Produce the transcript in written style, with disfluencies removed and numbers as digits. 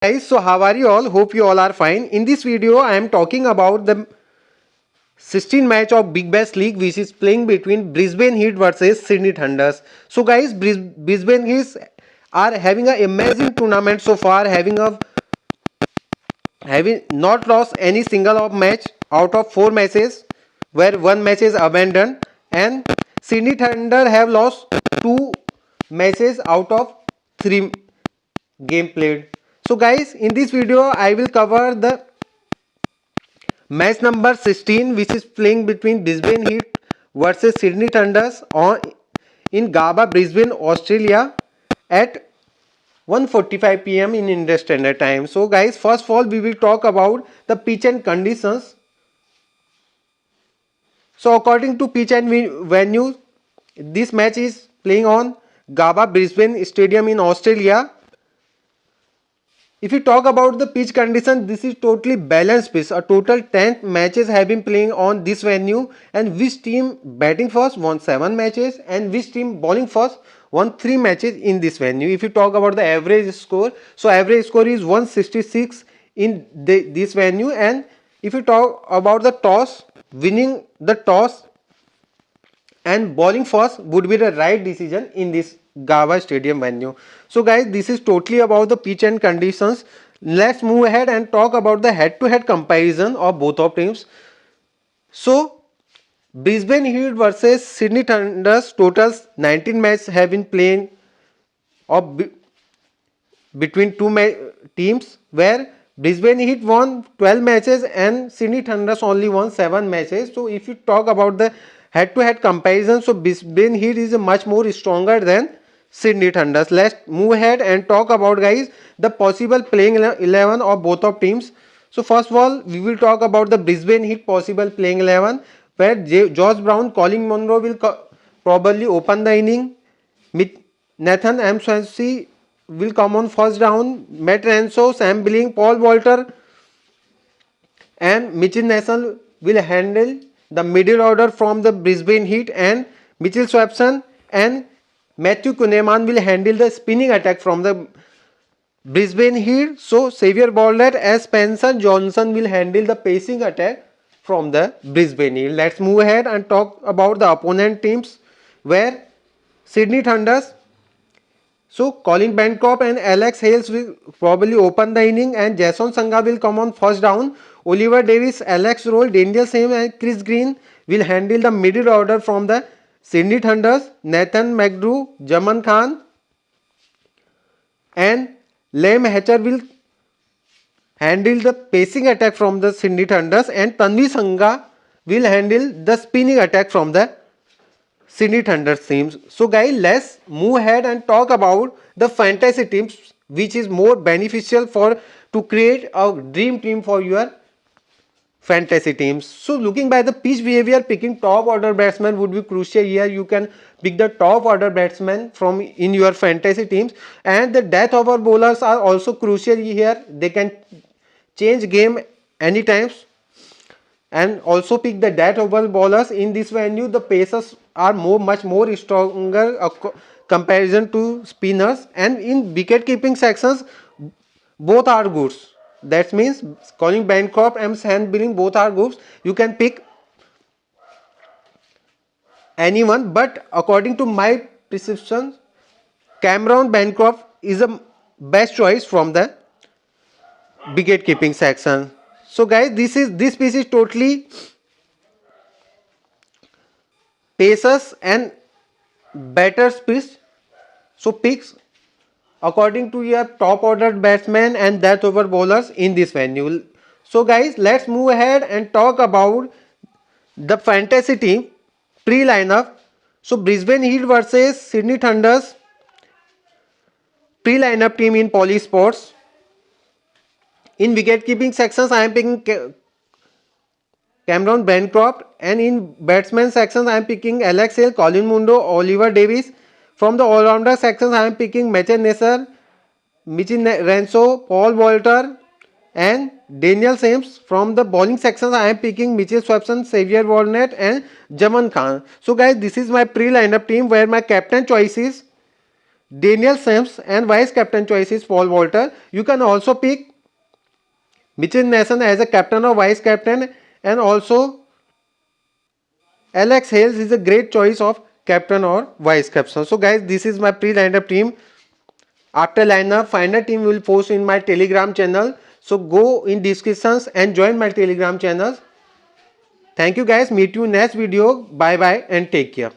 Guys, so how are you all? Hope you all are fine. In this video, I am talking about the 16 match of Big Bash League which is playing between Brisbane Heat versus Sydney Thunders. So guys, Brisbane Heat are having an amazing tournament so far, having not lost any single of match out of 4 matches, where one match is abandoned, and Sydney Thunder have lost 2 matches out of 3 game played. So guys, in this video I will cover the match number 16 which is playing between Brisbane Heat versus Sydney Thunders on in Gabba, Brisbane, Australia at 1:45 p.m. in Indian Standard Time. So guys, first of all we will talk about the pitch and conditions. So according to pitch and venue, this match is playing on Gabba Brisbane Stadium in Australia. If you talk about the pitch condition, this is totally balanced pitch. A total 10 matches have been playing on this venue, and which team batting first won 7 matches and which team bowling first won 3 matches in this venue. If you talk about the average score, so average score is 166 in this venue. And if you talk about the toss, winning the toss and bowling first would be the right decision in this Gava Stadium venue. So guys, this is totally about the pitch and conditions. Let's move ahead and talk about the head-to-head comparison of both of teams. So Brisbane Heat versus Sydney Thunders totals 19 matches have been playing of between teams, where Brisbane Heat won 12 matches and Sydney Thunders only won 7 matches. So if you talk about the head-to-head comparison, so Brisbane Heat is much more stronger than Sydney Thunders. Let's move ahead and talk about, guys, the possible playing 11 of both of teams. So first of all, we will talk about the Brisbane Heat possible playing 11, where Josh Brown, Colin Munro will probably open the inning. Nathan M. Swansea will come on first down. Matt Ranso, Sam Billing, Paul Walter and Mitchell Nason will handle the middle order from the Brisbane Heat, and Mitchell Swapson and Matthew Kuhneman will handle the spinning attack from the Brisbane Heat. So Xavier Baldwin as Spencer Johnson will handle the pacing attack from the Brisbane Heat. Let's move ahead and talk about the opponent teams, where Sydney Thunders, so Colin Bancroft and Alex Hales will probably open the inning, and Jason Sangha will come on first down. Oliver Davis, Alex Roll, Daniel Sam and Chris Green will handle the middle order from the Sydney Thunders. Nathan McGrew, Jaman Khan and Liam Hatcher will handle the pacing attack from the Sydney Thunders, and Tanvi Sangha will handle the spinning attack from the Sydney Thunders teams. So guys, let's move ahead and talk about the fantasy teams, which is more beneficial for to create a dream team for your fantasy teams. So looking by the pitch behavior, picking top order batsman would be crucial here. You can pick the top order batsman from in your fantasy teams, and the death over bowlers are also crucial here. They can change game anytime, and also pick the death over bowlers. In this venue, the pacers are much more stronger comparison to spinners, and in wicket keeping sections both are good. That means Colin Bancroft and Sam Billing both are good. You can pick anyone, but according to my perception, Cameron Bancroft is a best choice from the wicket keeping section. So guys, this piece is totally pacers and batters piece. So picks according to your top ordered batsmen and death over bowlers in this venue. So guys, let's move ahead and talk about the fantasy team pre-lineup. So Brisbane Heat versus Sydney Thunders pre-lineup team in Poly Sports. In wicket keeping sections, I am picking Cameron Bancroft, and in batsman sections I am picking Alex Hale, Colin Munro, Oliver Davis. From the all-rounder sections I am picking Matthew Nasser, Mitchell Ranso, Paul Walter and Daniel Sims. From the bowling sections I am picking Mitchell Swapson, Xavier Baldwin and Jaman Khan. So guys, this is my pre-lineup team, where my captain choice is Daniel Sams, and vice captain choice is Paul Walter. You can also pick Mitchell Mason as a captain or vice captain, and also Alex Hales is a great choice of captain or vice captain. So guys, this is my pre-lineup team. After lineup, final team will post in my Telegram channel. So go in descriptions and join my Telegram channel. Thank you guys. Meet you next video. Bye bye and take care.